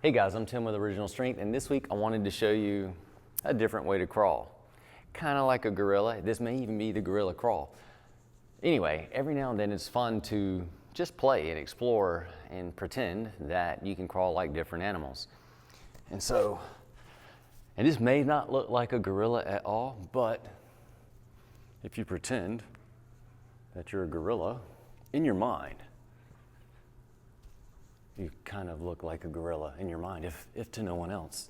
Hey guys, I'm Tim with Original Strength, and this week I wanted to show you a different way to crawl. Kind of like a gorilla. This may even be the gorilla crawl. Anyway, every now and then it's fun to just play and explore and pretend that you can crawl like different animals. And this may not look like a gorilla at all, but if you pretend that you're a gorilla in your mind, you kind of look like a gorilla in your mind, if to no one else.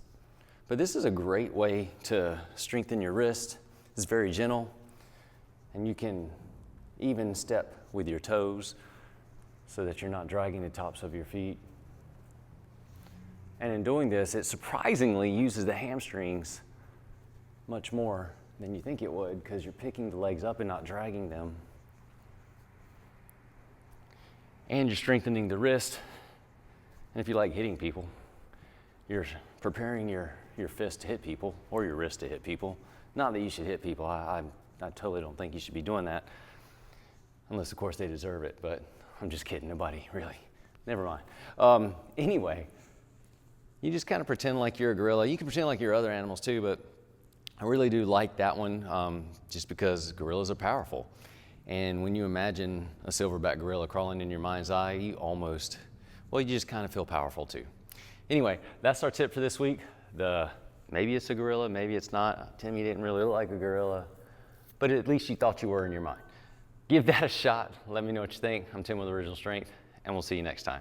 But this is a great way to strengthen your wrist. It's very gentle, and you can even step with your toes so that you're not dragging the tops of your feet. And in doing this, it surprisingly uses the hamstrings much more than you think it would, because you're picking the legs up and not dragging them. And you're strengthening the wrist. And if you like hitting people, you're preparing your fist to hit people, or your wrist to hit people. Not that you should hit people. I totally don't think you should be doing that, unless of course they deserve it, but I'm just kidding, nobody really. Never mind. Anyway, you just kind of pretend like you're a gorilla. You can pretend like you're other animals too, but I really do like that one just because gorillas are powerful. And when you imagine a silverback gorilla crawling in your mind's eye, you just kind of feel powerful too. Anyway, that's our tip for this week. Maybe it's a gorilla, maybe it's not. Tim, you didn't really look like a gorilla, but at least you thought you were in your mind. Give that a shot. Let me know what you think. I'm Tim with Original Strength, and we'll see you next time.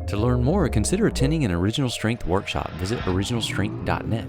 To learn more, consider attending an Original Strength workshop. Visit originalstrength.net.